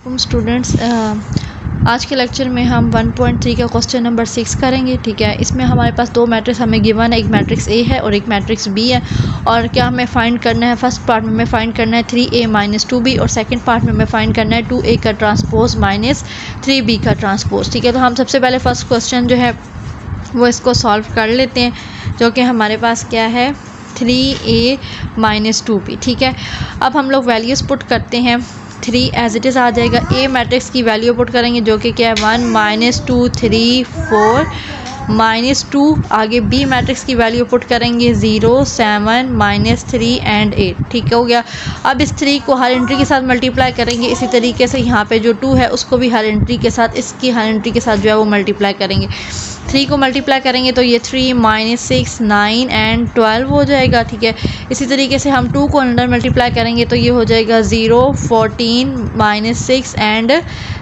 Students, आज के lecture में हम 1.3 का क्वेश्चन नंबर 6 करेंगे। ठीक है, इसमें हमारे पास दो मैट्रिक्स हमें गिवन है, एक मैट्रिक्स ए है और एक मैट्रिक्स बी है। और क्या हमें फाइंड करना है, फर्स्ट पार्ट में हमें फाइंड करना है 3a माइनस 2b और सेकंड पार्ट में हमें फाइंड करना है 2a का ट्रांसपोज माइनस 3b का ट्रांसपोज। ठीक है, तो हम सबसे पहले फर्स्ट क्वेश्चन जो है वो इसको सॉल्व कर लेते हैं, जो कि हमारे पास क्या है 3a माइनस 2b। ठीक है, अब हम लोग वैल्यूज़ पुट करते हैं। 3 एज इट इज़ आ जाएगा, ए मैट्रिक्स की वैल्यू पुट करेंगे जो कि क्या है 1 माइनस 2 3 4 माइनस 2। आगे बी मैट्रिक्स की वैल्यू पुट करेंगे 0 7 माइनस 3 एंड 8। ठीक हो गया। अब इस 3 को हर एंट्री के साथ मल्टीप्लाई करेंगे। इसी तरीके से यहाँ पे जो 2 है उसको भी हर एंट्री के साथ, इसकी हर एंट्री के साथ जो है वो मल्टीप्लाई करेंगे। 3 को मल्टीप्लाई करेंगे तो ये 3 माइनस 6 9 एंड 12 हो जाएगा। ठीक है, इसी तरीके से हम 2 को अंदर मल्टीप्लाई करेंगे तो ये हो जाएगा 0 14 माइनस 6 एंड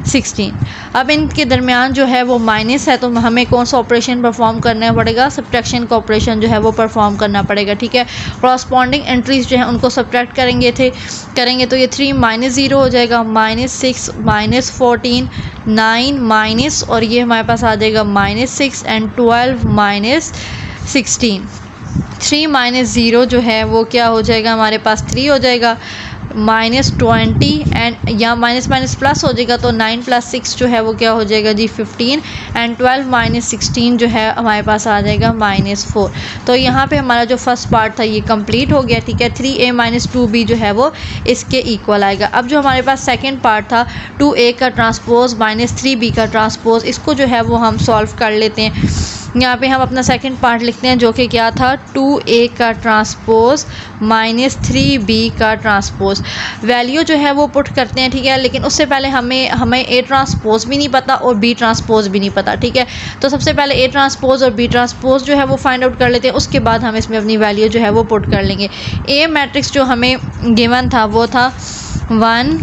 16। अब इनके दरमियान जो है वो माइनस है, तो हमें कौन सा ऑपरेशन परफॉर्म करना पड़ेगा, सब्ट्रैक्शन का ऑपरेशन जो है वो परफॉर्म करना पड़ेगा। ठीक है, कॉरस्पॉन्डिंग एंट्रीज जो है उनको सब्ट्रैक्ट करेंगे तो ये 3 माइनस 0 हो जाएगा, माइनस 6 माइनस 14 9 माइनस, और ये हमारे पास आ जाएगा माइनस 6 एंड 12 माइनस 16। 3 माइनस 0 जो है वो क्या हो जाएगा, हमारे पास 3 हो जाएगा, माइनस 20 एंड या माइनस माइनस प्लस हो जाएगा तो 9 प्लस 6 जो है वो क्या हो जाएगा जी 15 एंड 12 माइनस 16 जो है हमारे पास आ जाएगा माइनस 4। तो यहाँ पे हमारा जो फर्स्ट पार्ट था ये कंप्लीट हो गया। ठीक है, 3a माइनस 2b जो है वो इसके इक्वल आएगा। अब जो हमारे पास सेकेंड पार्ट था 2a का ट्रांसपोज माइनस 3b का ट्रांसपोज, इसको जो है वो हम सॉल्व कर लेते हैं। यहाँ पे हम अपना सेकंड पार्ट लिखते हैं जो कि क्या था 2a का ट्रांसपोज माइनस 3b का ट्रांसपोज। वैल्यू जो है वो पुट करते हैं। ठीक है, लेकिन उससे पहले हमें a ट्रांसपोज भी नहीं पता और b ट्रांसपोज भी नहीं पता। ठीक है, तो सबसे पहले a ट्रांसपोज और b ट्रांसपोज जो है वो फाइंड आउट कर लेते हैं, उसके बाद हम इसमें अपनी वैल्यू जो है वो पुट कर लेंगे। a मैट्रिक्स जो हमें गिवन था वो था 1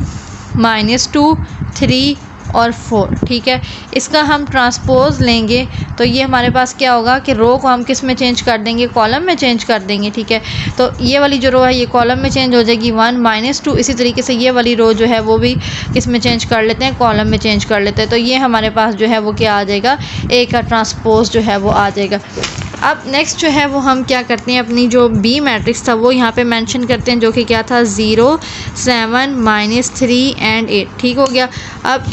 माइनस 2 3 और 4। ठीक है, इसका हम ट्रांसपोज लेंगे तो ये हमारे पास क्या होगा कि रो को हम किस में चेंज कर देंगे, कॉलम में चेंज कर देंगे। ठीक है, तो ये वाली जो रो है ये कॉलम में चेंज हो जाएगी 1 माइनस 2। इसी तरीके से ये वाली रो जो है वो भी किस में चेंज कर लेते हैं, कॉलम में चेंज कर लेते हैं। तो ये हमारे पास जो है वो क्या आ जाएगा, ए का ट्रांसपोज जो है वो आ जाएगा। अब नेक्स्ट जो है वो हम क्या करते हैं, अपनी जो बी मैट्रिक्स था वो यहाँ पे मेंशन करते हैं जो कि क्या था 0 7 माइनस 3 एंड 8। ठीक हो गया। अब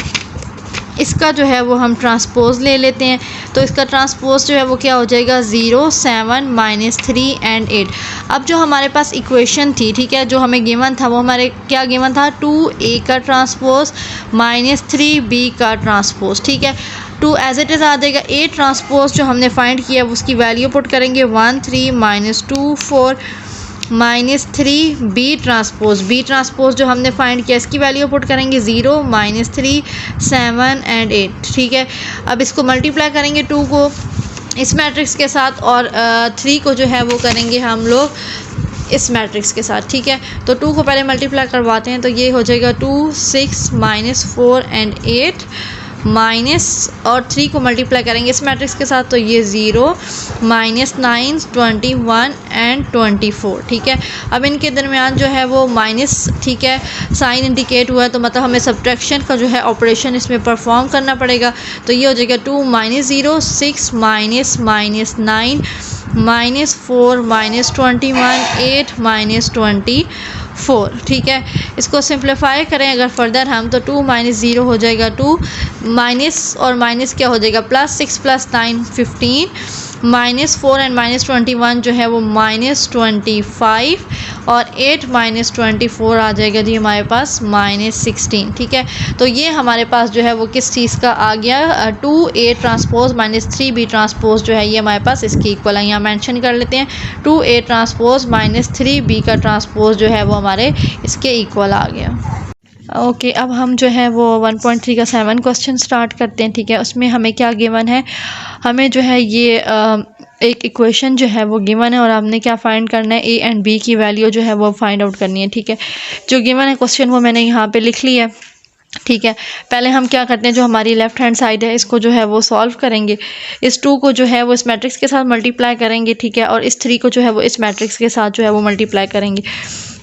इसका जो है वो हम ट्रांसपोज ले लेते हैं, तो इसका ट्रांसपोज जो है वो क्या हो जाएगा 0 7 माइनस 3 एंड 8। अब जो हमारे पास इक्वेशन थी, ठीक है, जो हमें गिवन था वो हमारे क्या गिवन था 2a का ट्रांसपोज माइनस 3b का ट्रांसपोज। ठीक है, 2 एज इट इज़ आ जाएगा। a ट्रांसपोज जो हमने फाइंड किया उसकी वैल्यू पुट करेंगे 1 3 माइनस 2 4 माइनस 3 बी ट्रांसपोज जो हमने फाइंड किया इसकी वैल्यू पुट करेंगे 0 माइनस 3 7 एंड 8। ठीक है, अब इसको मल्टीप्लाई करेंगे 2 को इस मैट्रिक्स के साथ और 3 को जो है वो करेंगे हम लोग इस मैट्रिक्स के साथ। ठीक है, तो 2 को पहले मल्टीप्लाई करवाते हैं तो ये हो जाएगा 2 6 माइनस 4 एंड 8 माइनस, और 3 को मल्टीप्लाई करेंगे इस मैट्रिक्स के साथ तो ये 0 माइनस 9 21 एंड 24। ठीक है, अब इनके दरमियान जो है वो माइनस, ठीक है, साइन इंडिकेट हुआ है तो मतलब हमें सब्ट्रैक्शन का जो है ऑपरेशन इसमें परफॉर्म करना पड़ेगा। तो ये हो जाएगा 2 minus 0 6 minus minus 9 minus 4 minus 21 8 minus 24। ठीक है, इसको सिंप्लीफाई करें अगर फर्दर हम तो 2 माइनस 0 हो जाएगा 2 माइनस और माइनस क्या हो जाएगा plus 6 plus 9 15 minus 4 and minus 21 जो है वो माइनस 25 और 8 माइनस 24 आ जाएगा जी हमारे पास माइनस 16। ठीक है, तो ये हमारे पास जो है वो किस चीज़ का आ गया 2a transpose minus 3b transpose जो है ये हमारे पास इसकी इक्वल है। यहाँ मेंशन कर लेते हैं 2a ट्रांसपोज माइनस 3b का ट्रांसपोज जो है वो हमारे इसके इक्वल आ गया। ओके, अब हम जो है वो 1.3 का 7 क्वेश्चन स्टार्ट करते हैं। ठीक है, उसमें हमें क्या गिवन है, हमें जो है ये एक इक्वेशन जो है वो गिवन है और हमने क्या फाइंड करना है, a एंड b की वैल्यू जो है वो फाइंड आउट करनी है। ठीक है, जो गिवन है क्वेश्चन वो मैंने यहाँ पे लिख लिया है। ठीक है, पहले हम क्या करते हैं, जो हमारी लेफ़्ट हैंड साइड है इसको जो है वो सॉल्व करेंगे। इस 2 को जो है वो इस मैट्रिक्स के साथ मल्टीप्लाई करेंगे। ठीक है, और इस 3 को जो है वो इस मैट्रिक्स के साथ जो है वो मल्टीप्लाई करेंगे।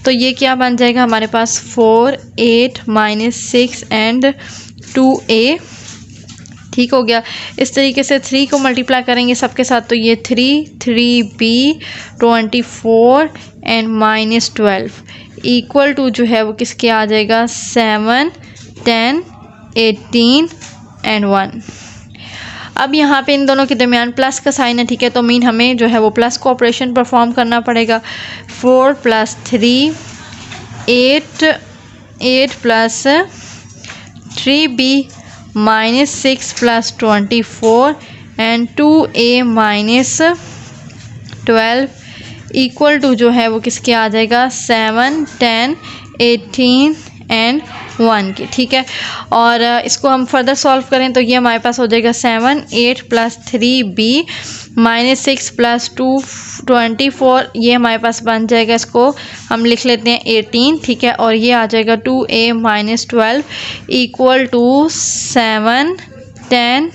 तो ये क्या बन जाएगा हमारे पास 4, 8 -6 एंड 2a। ठीक हो गया। इस तरीके से 3 को मल्टीप्लाई करेंगे सबके साथ, तो ये 3, 3b 24 एंड -12 इक्वल टू जो है वो किसके आ जाएगा 7, 10, 18 एंड 1। अब यहाँ पे इन दोनों के दरमियान प्लस का साइन है, ठीक है, तो मीन हमें जो है वो प्लस को ऑपरेशन परफॉर्म करना पड़ेगा। 4 + 3 8, 8 + 3b -6 + 24 and 2a -12 equal to जो है वो किसके आ जाएगा 7, 10, 18 एंड 1 के। ठीक है, और इसको हम फर्दर सॉल्व करें तो ये हमारे पास हो जाएगा 7, 8 + 3b -6 + 2 24, ये हमारे पास बन जाएगा, इसको हम लिख लेते हैं 18। ठीक है, और ये आ जाएगा 2a -12 इक्वल टू 7, 10,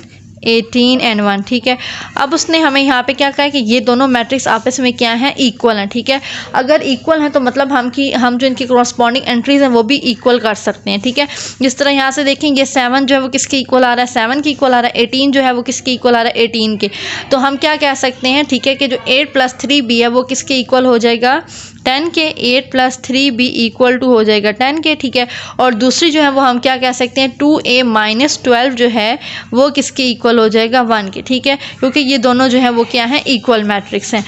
18 एंड 1। ठीक है, अब उसने हमें यहाँ पे क्या कहा है कि ये दोनों मैट्रिक्स आपस में क्या हैं, इक्वल हैं। ठीक है, अगर इक्वल हैं तो मतलब हम जो इनकी कॉरस्पॉन्डिंग एंट्रीज हैं वो भी इक्वल कर सकते हैं। ठीक है, जिस तरह यहाँ से देखेंगे 7 जो है वो किसके इक्वल आ रहा है, 7 के इक्वल आ रहा है। 18 जो है वो किसके इक्वल आ रहा है, 18 के। तो हम क्या कह सकते हैं, ठीक है, कि जो 8 + 3b है वो किसके इक्वल हो जाएगा 10 के। 8 + 3b इक्वल टू हो जाएगा 10 के। ठीक है, और दूसरी जो है वो हम क्या कह सकते हैं 2a -12 जो है वो किसके इक्वल हो जाएगा 1 के। ठीक है, क्योंकि ये दोनों जो है वो क्या है, इक्वल मैट्रिक्स हैं।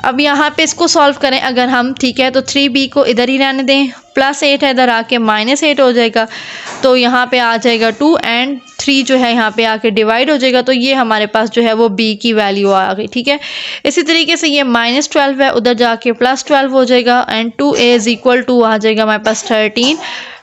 अब यहाँ पे इसको सॉल्व करें अगर हम, ठीक है, तो 3b को इधर ही रहने दें, +8 है इधर आके -8 हो जाएगा, तो यहाँ पे आ जाएगा 2 एंड 3 जो है यहाँ पे आके डिवाइड हो जाएगा, तो ये हमारे पास जो है वो b की वैल्यू आ गई। ठीक है, इसी तरीके से ये -12 है, उधर जाके +12 हो जाएगा एंड 2a = आ जाएगा हमारे पास 13।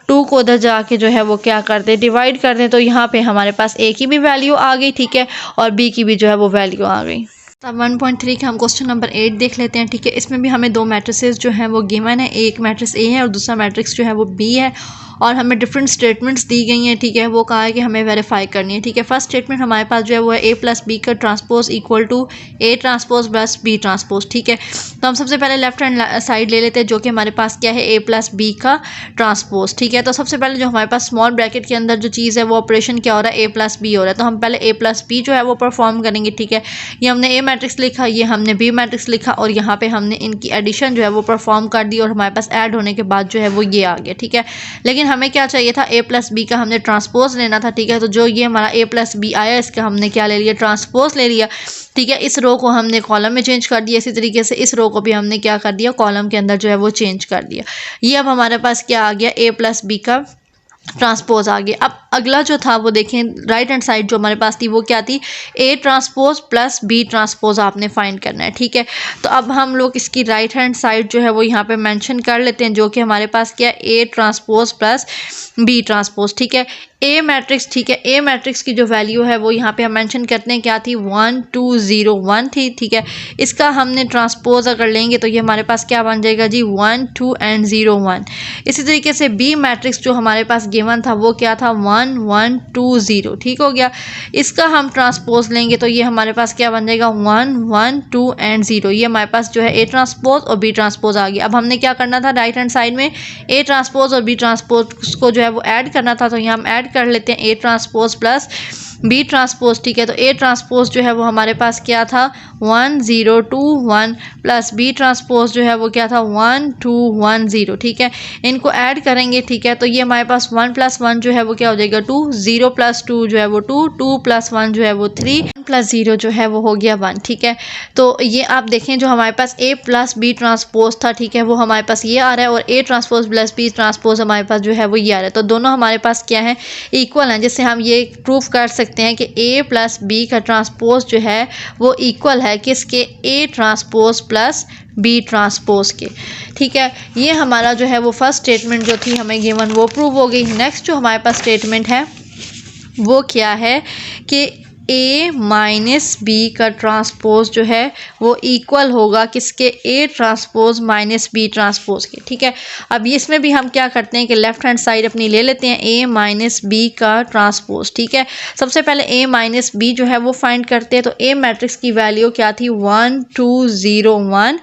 2 को उधर जाके जो है वो क्या कर दे, डिवाइड कर दें, तो यहाँ पे हमारे पास a की भी वैल्यू आ गई। ठीक है, और b की भी जो है वो वैल्यू आ गई। अब 1.3 का हम क्वेश्चन नंबर 8 देख लेते हैं। ठीक है, इसमें भी हमें दो मैट्रिसेस जो हैं वो गिवन है, एक मैट्रिक्स ए है और दूसरा मैट्रिक्स जो है वो बी है, और हमें डिफरेंट स्टेटमेंट्स दी गई हैं। ठीक है, वो कहा है कि हमें वेरीफाई करनी है। ठीक है, फर्स्ट स्टेटमेंट हमारे पास जो है वो है a + b का transpose equal to a transpose + b transpose. ठीक है, तो हम सबसे पहले लेफ्ट हैंड साइड ले लेते हैं, जो कि हमारे पास क्या है a + b का ट्रांसपोज। ठीक है, तो सबसे पहले जो हमारे पास स्मॉल ब्रैकेट के अंदर जो चीज़ है वो ऑपरेशन क्या हो रहा है, a + b हो रहा है, तो हम पहले a + b जो है वो परफॉर्म करेंगे। ठीक है, ये हमने a मैट्रिक्स लिखा, ये हमने b मैट्रिक्स लिखा, और यहाँ पे हमने इनकी एडिशन जो है वो परफॉर्म कर दी, और हमारे पास ऐड होने के बाद जो है वो ये आ गया। ठीक है, लेकिन हमें क्या चाहिए था, a + b का हमने ट्रांसपोज लेना था। ठीक है, तो जो ये हमारा a + b आया, इसका हमने क्या ले लिया, ट्रांसपोज ले लिया। ठीक है, इस रो को हमने कॉलम में चेंज कर दिया, इसी तरीके से इस रो को भी हमने क्या कर दिया, कॉलम के अंदर जो है वो चेंज कर दिया। ये अब हमारे पास क्या आ गया, a + b का ट्रांसपोज आ गया। अब अगला जो था वो देखें, राइट हैंड साइड जो हमारे पास थी वो क्या थी, a ट्रांसपोज + b ट्रांसपोज आपने फाइंड करना है। ठीक है, तो अब हम लोग इसकी राइट हैंड साइड जो है वो यहाँ पे मेंशन कर लेते हैं, जो कि हमारे पास क्या है, a ट्रांसपोज + b ट्रांसपोज। ठीक है, ए मैट्रिक्स, ठीक है, ए मैट्रिक्स की जो वैल्यू है वो यहाँ पे हम मेंशन करते हैं, क्या थी, 1 2 0 1 थी। ठीक है, इसका हमने ट्रांसपोज अगर लेंगे तो ये हमारे पास क्या बन जाएगा जी, 1 2 एंड 0 1। इसी तरीके से बी मैट्रिक्स जो हमारे पास गिवन था वो क्या था, 1 1 2 0। ठीक हो गया, इसका हम ट्रांसपोज लेंगे तो ये हमारे पास क्या बन जाएगा, 1 1 2 एंड 0। ये हमारे पास जो है ए ट्रांसपोज और बी ट्रांसपोज आ गया। अब हमने क्या करना था, राइट हैंड साइड में ए ट्रांसपोज और बी ट्रांसपोज को जो है वो ऐड करना था, तो यहाँ हम ऐड कर लेते हैं a ट्रांसपोज + b ट्रांसपोज। ठीक है, तो a ट्रांसपोज जो है वो हमारे पास क्या था, 1 0 2 1 + b ट्रांसपोज जो है वो क्या था, 1 2 1 0। ठीक है, इनको ऐड करेंगे। ठीक है, तो ये हमारे पास 1 + 1 जो है वो क्या हो जाएगा, 2, 0 + 2 जो है वो 2, 2 + 1 जो है वो 3, 1 + 0 जो है वो हो गया 1। ठीक है, तो ये आप देखें जो हमारे पास a + b ट्रांसपोज था, ठीक है, वो हमारे पास ये आ रहा है, और a ट्रांसपोज + b ट्रांसपोज हमारे पास जो है वो ये आ रहा है, तो दोनों हमारे पास क्या है, इक्वल हैं, जिससे हम ये प्रूफ कर सकते हैं कि a + b का ट्रांसपोज जो है वो इक्वल है किसके, a ट्रांसपोज + b ट्रांसपोज के। ठीक है, ये हमारा जो है वो फर्स्ट स्टेटमेंट जो थी हमें गिवन वो प्रूव हो गई। नेक्स्ट जो हमारे पास स्टेटमेंट है वो क्या है कि a - b का ट्रांसपोज जो है वो इक्वल होगा किसके, a ट्रांसपोज - b ट्रांसपोज के। ठीक है, अब इसमें भी हम क्या करते हैं कि लेफ्ट हैंड साइड अपनी ले लेते हैं, a - b का ट्रांसपोज। ठीक है, सबसे पहले a - b जो है वो फाइंड करते हैं, तो a मैट्रिक्स की वैल्यू क्या थी, 1 2 0 1।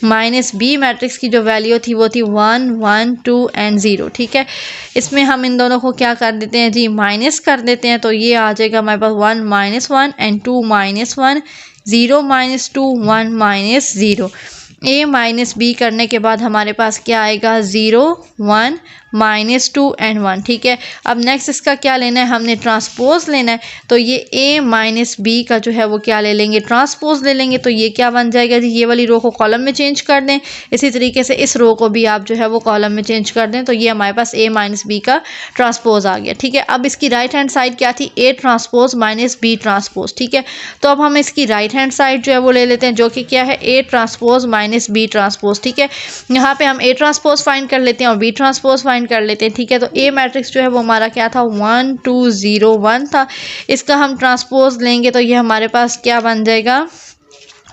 माइनस बी मैट्रिक्स की जो वैल्यू थी वो थी 1 1 2 एंड 0, ठीक है। इसमें हम इन दोनों को क्या कर देते हैं जी, माइनस कर देते हैं, तो ये आ जाएगा हमारे पास 1 -1 एंड 2 -1, 0 -2 1 -0। a माइनस बी करने के बाद हमारे पास क्या आएगा, 0 1 -2 एंड 1, ठीक है। अब नेक्स्ट इसका क्या लेना है, हमने ट्रांसपोज लेना है, तो ये a माइनस बी का जो है वो क्या ले लेंगे, ट्रांसपोज ले लेंगे। तो ये क्या बन जाएगा जी, ये वाली रो को कॉलम में चेंज कर दें, इसी तरीके से इस रो को भी आप जो है वो कॉलम में चेंज कर दें, तो ये हमारे पास a माइनस बी का ट्रांसपोज आ गया, ठीक है। अब इसकी राइट हैंड साइड क्या थी, a transpose minus B transpose, ठीक है। तो अब हम इसकी राइट हैंड साइड जो है वो ले लेते हैं, जो कि क्या है, a transpose minus B transpose, ठीक है। यहाँ पे हम a ट्रांसपोज फाइंड कर लेते हैं और b ट्रांसपोज फाइंड कर लेते हैं, ठीक है। तो a मैट्रिक्स जो है वो हमारा क्या था, 1 2 0 1 था। इसका हम ट्रांसपोज लेंगे तो ये हमारे पास क्या बन जाएगा,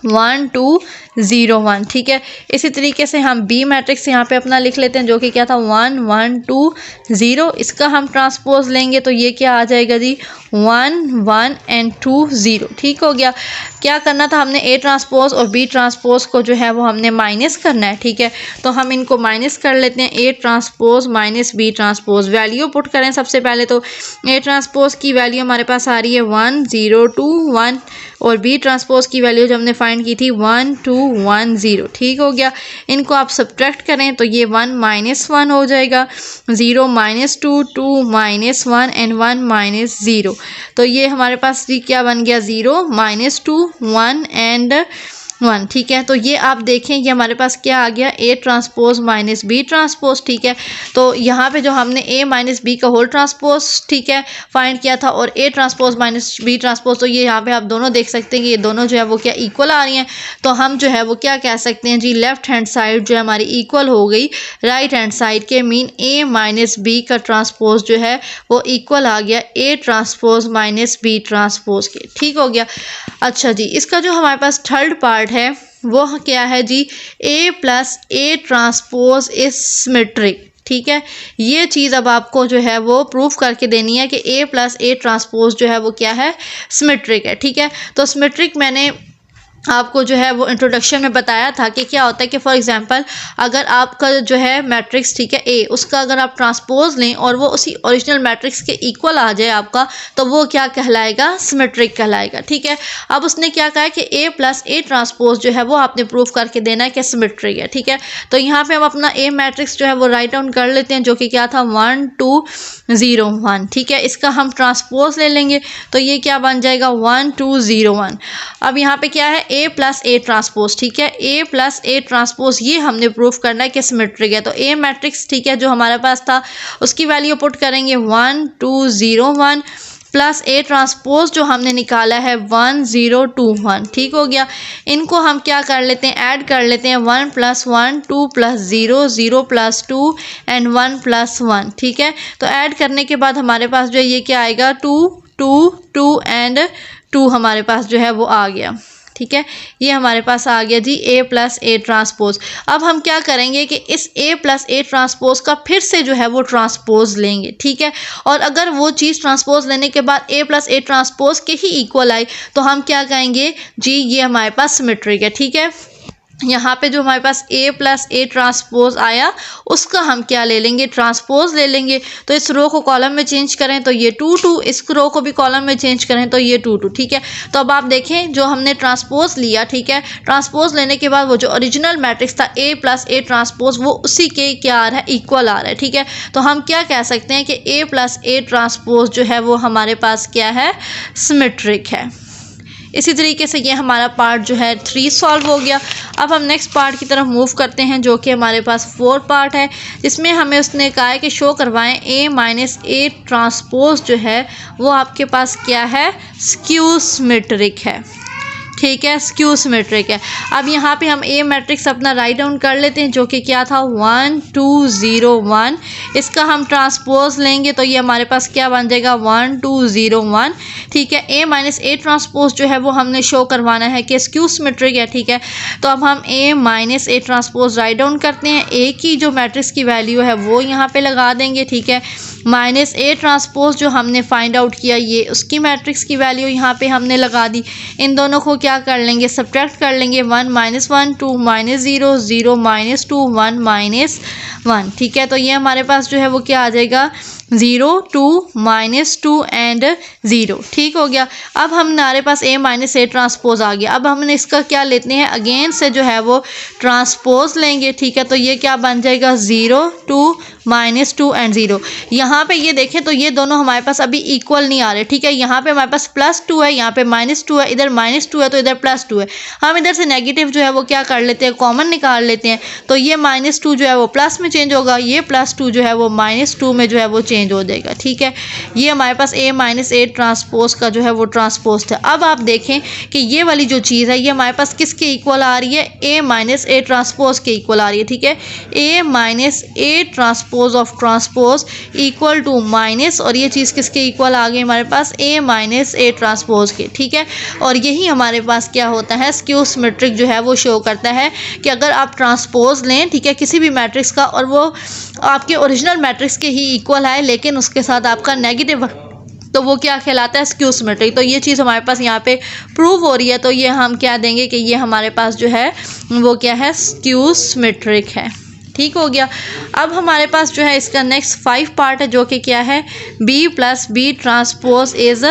1 2 0 1, ठीक है। इसी तरीके से हम बी मैट्रिक्स यहाँ पे अपना लिख लेते हैं, जो कि क्या था, 1 1 2 0। इसका हम ट्रांसपोज लेंगे तो ये क्या आ जाएगा जी, 1 1 एंड 2 0, ठीक हो गया। क्या करना था, हमने a ट्रांसपोज और b ट्रांसपोज को जो है वो हमने माइनस करना है, ठीक है। तो हम इनको माइनस कर लेते हैं, a transpose minus b transpose. Value put करें सबसे पहले, तो a ट्रांसपोज की वैल्यू हमारे पास आ रही है 1 0 2 1 और b ट्रांसपोज की वैल्यू जो हमने फाइंड की थी 1 2 1 0, ठीक हो गया। इनको आप सब्ट्रैक्ट करें तो ये 1 -1 हो जाएगा, 0 -2 2 -1 एंड 1 -0। तो ये हमारे पास जी क्या बन गया, 0 -2 1 एंड 1, ठीक है। तो ये आप देखें, ये हमारे पास क्या आ गया, a transpose minus B transpose, ठीक है। तो यहाँ पे जो हमने a माइनस बी का होल ट्रांसपोज, ठीक है, फाइंड किया था और a transpose minus B transpose, तो ये यहाँ पे आप दोनों देख सकते हैं कि ये दोनों जो है वो क्या इक्वल आ रही हैं। तो हम जो है वो क्या कह सकते हैं जी, लेफ्ट हैंड साइड जो है हमारी इक्वल हो गई राइट हैंड साइड के, मीन a माइनस बी का ट्रांसपोज जो है वो इक्वल आ गया a transpose minus B transpose के, ठीक हो गया। अच्छा जी, इसका जो हमारे पास थर्ड पार्ट है वो क्या है जी, a plus a transpose is symmetric, ठीक है। ये चीज़ अब आपको जो है वो प्रूफ करके देनी है कि a प्लस a ट्रांसपोज जो है वो क्या है, सिमेट्रिक है, ठीक है। तो सिमेट्रिक मैंने आपको जो है वो इंट्रोडक्शन में बताया था कि क्या होता है कि फॉर एग्जांपल अगर आपका जो है मैट्रिक्स, ठीक है, ए, उसका अगर आप ट्रांसपोज लें और वो उसी ओरिजिनल मैट्रिक्स के इक्वल आ जाए आपका, तो वो क्या कहलाएगा, सिमेट्रिक कहलाएगा, ठीक है। अब उसने क्या कहा है कि ए प्लस ए ट्रांसपोज जो है वो आपने प्रूफ करके देना है कि सिमेट्रिक है, ठीक है। तो यहाँ पे हम अपना ए मैट्रिक्स जो है वो राइट डाउन कर लेते हैं, जो कि क्या था, 1 2 0 1, ठीक है। इसका हम ट्रांसपोज ले लेंगे तो ये क्या बन जाएगा, 1 2 0 1। अब यहाँ पे क्या है, a प्लस ए ट्रांसपोज, ठीक है, a प्लस ए ट्रांसपोज, ये हमने प्रूफ करना है कि सिमेट्रिक है। तो a मैट्रिक्स, ठीक है, जो हमारे पास था उसकी वैल्यू पुट करेंगे 1 2 0 1 प्लस ए ट्रांसपोज जो हमने निकाला है 1 0 2 1, ठीक हो गया। इनको हम क्या कर लेते हैं, ऐड कर लेते हैं, 1 + 1 2 + 0 0 + 2 एंड 1 + 1, ठीक है। तो ऐड करने के बाद हमारे पास जो है ये क्या आएगा, 2 2 2 एंड 2 हमारे पास जो है वो आ गया, ठीक है। ये हमारे पास आ गया जी a प्लस ए ट्रांसपोज। अब हम क्या करेंगे कि इस a प्लस ए ट्रांसपोज का फिर से जो है वो ट्रांसपोज लेंगे, ठीक है। और अगर वो चीज़ ट्रांसपोज लेने के बाद a प्लस ए ट्रांसपोज के ही इक्वल आई तो हम क्या कहेंगे जी, ये हमारे पास सिमेट्रिक है, ठीक है। यहाँ पे जो हमारे पास a प्लस ए ट्रांसपोज आया उसका हम क्या ले लेंगे, ट्रांसपोज ले लेंगे। तो इस रो को कॉलम में चेंज करें तो ये 2 2, इस रो को भी कॉलम में चेंज करें तो ये 2 2, ठीक है। तो अब आप देखें जो हमने ट्रांसपोज लिया, ठीक है, ट्रांसपोज लेने के बाद वो जो ओरिजिनल मैट्रिक्स था a प्लस ए ट्रांसपोज वो उसी के क्या आ रहा है, इक्वल आ रहा है, ठीक है। तो हम क्या कह सकते हैं कि a प्लस ए ट्रांसपोज जो है वो हमारे पास क्या है, सिमेट्रिक है। इसी तरीके से ये हमारा पार्ट जो है 3 सॉल्व हो गया। अब हम नेक्स्ट पार्ट की तरफ मूव करते हैं, जो कि हमारे पास 4 पार्ट है, जिसमें हमें उसने कहा है कि शो करवाएं a माइनस ए ट्रांसपोज जो है वो आपके पास क्या है, स्क्यू सिमेट्रिक है, ठीक है, स्क्यू सिमेट्रिक है। अब यहाँ पे हम ए मैट्रिक्स अपना राइट डाउन कर लेते हैं, जो कि क्या था, 1 2 0 1। इसका हम ट्रांसपोज लेंगे तो ये हमारे पास क्या बन जाएगा, 1 2 0 1, ठीक है। ए माइनस ए ट्रांसपोज जो है वो हमने शो करवाना है कि स्क्यू सिमेट्रिक है, ठीक है। तो अब हम A minus A transpose write down करते हैं, ए की जो मैट्रिक्स की वैल्यू है वो यहाँ पे लगा देंगे, ठीक है। माइनस ए ट्रांसपोज जो हमने फाइंड आउट किया, ये उसकी मैट्रिक्स की वैल्यू यहाँ पे हमने लगा दी। इन दोनों को क्या कर लेंगे, सब्ट्रैक्ट कर लेंगे। 1 - 1 2 - 0 0 - 2 1 - 1, ठीक है। तो ये हमारे पास जो है वो क्या आ जाएगा, 0 2 -2 एंड 0, ठीक हो गया। अब हमारे पास a माइनस ए ट्रांसपोज आ गया। अब हमने इसका क्या लेते हैं, अगेन से जो है वो ट्रांसपोज लेंगे, ठीक है। तो ये क्या बन जाएगा, 0 2 -2 एंड 0। यहाँ पे ये देखें तो ये दोनों हमारे पास अभी इक्वल नहीं आ रहे, ठीक है। यहाँ पे हमारे पास +2 है, यहाँ पे -2 है, इधर -2 है तो इधर +2 है। हम इधर से नेगेटिव जो है वो क्या कर लेते हैं, कॉमन निकाल लेते हैं। तो ये -2 जो है वो प्लस में चेंज होगा, ये +2 जो है वो -2 में जो है वो चेंज हो जाएगा, ठीक है। ये हमारे पास a माइनस ए ट्रांसपोज का जो है वो ट्रांसपोज था। अब आप देखें कि ये वाली जो चीज़ है ये हमारे पास किसके इक्वल आ रही है, a माइनस ए ट्रांसपोज के इक्वल आ रही है, ठीक है। a minus A transpose of transpose equal to minus, और ये चीज़ किसके इक्वल आ गई हमारे पास, a माइनस ए ट्रांसपोज के, ठीक है। और यही हमारे पास क्या होता है, स्क्यू सिमेट्रिक जो है वो शो करता है कि अगर आप ट्रांसपोज लें, ठीक है, किसी भी मैट्रिक्स का, और वो आपके ओरिजिनल मैट्रिक्स के ही इक्वल है लेकिन उसके साथ आपका नेगेटिव, तो वो क्या कहलाता है, स्क्यू सिमेट्रिक। तो ये चीज़ हमारे पास यहाँ पे प्रूव हो रही है। तो ये हम क्या देंगे कि ये हमारे पास जो है वो क्या है, स्क्यू सिमेट्रिक है, ठीक हो गया। अब हमारे पास जो है इसका नेक्स्ट 5 पार्ट है जो कि क्या है, b + b transpose is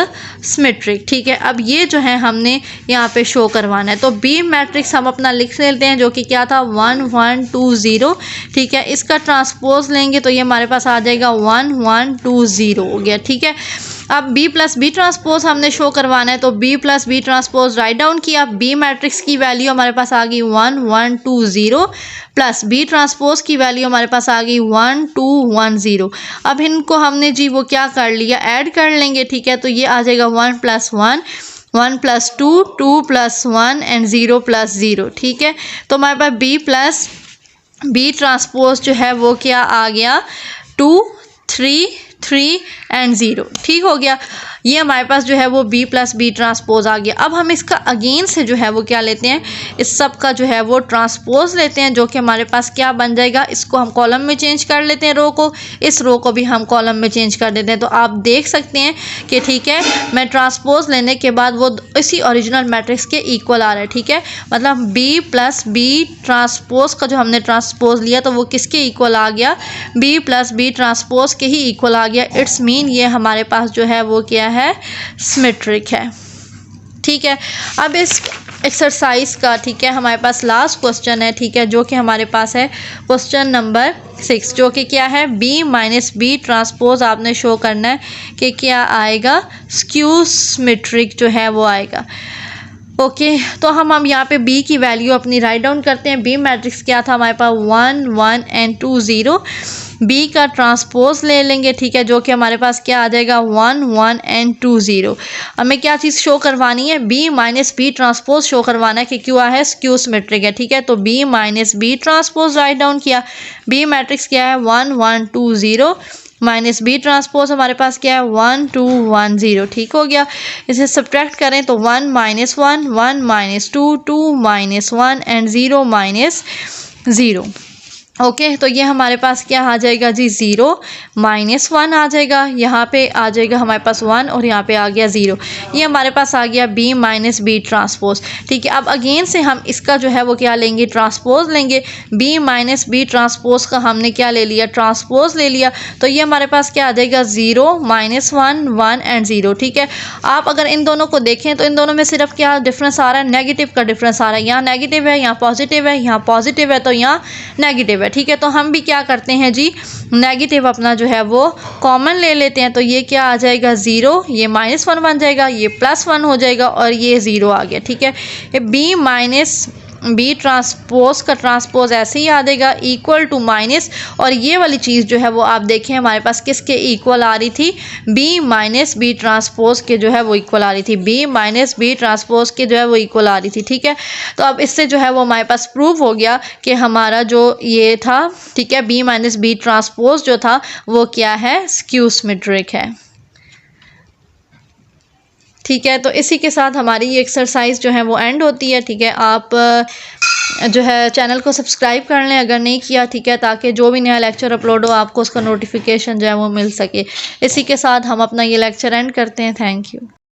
symmetric, ठीक है। अब ये जो है हमने यहाँ पे शो करवाना है। तो b मैट्रिक्स हम अपना लिख लेते हैं जो कि क्या था, 1 1 2 0, ठीक है। इसका ट्रांसपोज लेंगे तो ये हमारे पास आ जाएगा 1 1 2 0 हो गया, ठीक है। अब b + b ट्रांसपोज हमने शो करवाना है। तो b + b transpose write down किया, b मैट्रिक्स की वैल्यू हमारे पास आ गई 1 1 2 0 प्लस b ट्रांसपोज की वैल्यू हमारे पास आ गई 1 2 1 0। अब इनको हमने जी वो क्या कर लिया, ऐड कर लेंगे, ठीक है। तो ये आ जाएगा 1 + 1 1 + 2 2 + 1 एंड 0 + 0, ठीक है। तो हमारे पास b + b ट्रांसपोज जो है वो क्या आ गया, 2 3 3 एंड 0, ठीक हो गया। ये हमारे पास जो है वो b + b ट्रांसपोज आ गया। अब हम इसका अगेन से जो है वो क्या लेते हैं, इस सब का जो है वो ट्रांसपोज लेते हैं, जो कि हमारे पास क्या बन जाएगा, इसको हम कॉलम में चेंज कर लेते हैं, रो को, इस रो को भी हम कॉलम में चेंज कर देते हैं। तो आप देख सकते हैं कि ठीक है, मैं ट्रांसपोज लेने के बाद वो इसी ओरिजिनल मैट्रिक्स के इक्वल आ रहा है, ठीक है। मतलब b + b ट्रांसपोज का जो हमने ट्रांसपोज लिया तो वो किसके इक्वल आ गया, b + b ट्रांसपोज के ही इक्वल आ गया। इट्स मीन ये हमारे पास जो है वो क्या है, सिमेट्रिक है, ठीक है। अब इस एक्सरसाइज का, ठीक है, हमारे पास लास्ट क्वेश्चन है, ठीक है, जो कि हमारे पास है क्वेश्चन नंबर 6, जो कि क्या है, b - b ट्रांसपोज आपने शो करना है कि क्या आएगा, स्क्यू सिमेट्रिक जो है वो आएगा। ओके तो हम यहाँ पे b की वैल्यू अपनी राइट डाउन करते हैं। b मैट्रिक्स क्या था हमारे पास, 1 1 एंड 2 0। b का ट्रांसपोज ले लेंगे, ठीक है, जो कि हमारे पास क्या आ जाएगा, 1 1 एंड 2 0। हमें क्या चीज़ शो करवानी है, b - b ट्रांसपोज शो करवाना है कि क्या है, स्क्यू सिमेट्रिक है, ठीक है। तो b - b transpose write down किया। b मैट्रिक्स क्या है, 1 1 2 0 माइनस b ट्रांसपोज हमारे पास क्या है, 1 2 1 0, ठीक हो गया। इसे सब्ट्रैक्ट करें तो 1 - 1 1 - 2 2 - 1 एंड 0 - 0। ओके तो ये हमारे पास क्या आ जाएगा जी, 0 - 1 आ जाएगा, यहाँ पे आ जाएगा हमारे पास 1 और यहाँ पे आ गया 0। ये हमारे पास आ गया b - b ट्रांसपोज, ठीक है। अब अगेन से हम इसका जो है वो क्या लेंगे, ट्रांसपोज लेंगे। b - b ट्रांसपोज का हमने क्या ले लिया, ट्रांसपोज ले लिया। तो ये हमारे पास क्या आ जाएगा, 0 - 1 1 एंड 0, ठीक है। आप अगर इन दोनों को देखें तो इन दोनों में सिर्फ क्या डिफरेंस आ रहा है, नेगेटिव का डिफरेंस आ रहा है। यहाँ नेगेटिव है, यहाँ पॉजिटिव है, यहाँ पॉजिटिव है तो यहाँ नेगेटिव है, ठीक है। तो हम भी क्या करते हैं जी, नेगेटिव अपना जो है वो कॉमन ले लेते हैं। तो ये क्या आ जाएगा, 0, ये -1 बन जाएगा, ये +1 हो जाएगा और ये 0 आ गया, ठीक है। b - b ट्रांसपोज का ट्रांसपोज ऐसे ही आ जाएगा, इक्वल टू माइनस, और ये वाली चीज़ जो है वो आप देखें हमारे पास किसके इक्वल आ रही थी, b - b ट्रांसपोज के जो है वो इक्वल आ रही थी, b - b ट्रांसपोज के जो है वो इक्वल आ रही थी, ठीक है। तो अब इससे जो है वो हमारे पास प्रूव हो गया कि हमारा जो ये था, ठीक है, b - b ट्रांसपोज जो था वो क्या है, स्क्यू सिमेट्रिक है, ठीक है। तो इसी के साथ हमारी ये एक्सरसाइज जो है वो एंड होती है, ठीक है। आप जो है चैनल को सब्सक्राइब कर लें अगर नहीं किया, ठीक है, ताकि जो भी नया लेक्चर अपलोड हो आपको उसका नोटिफिकेशन जो है वो मिल सके। इसी के साथ हम अपना ये लेक्चर एंड करते हैं। Thank you.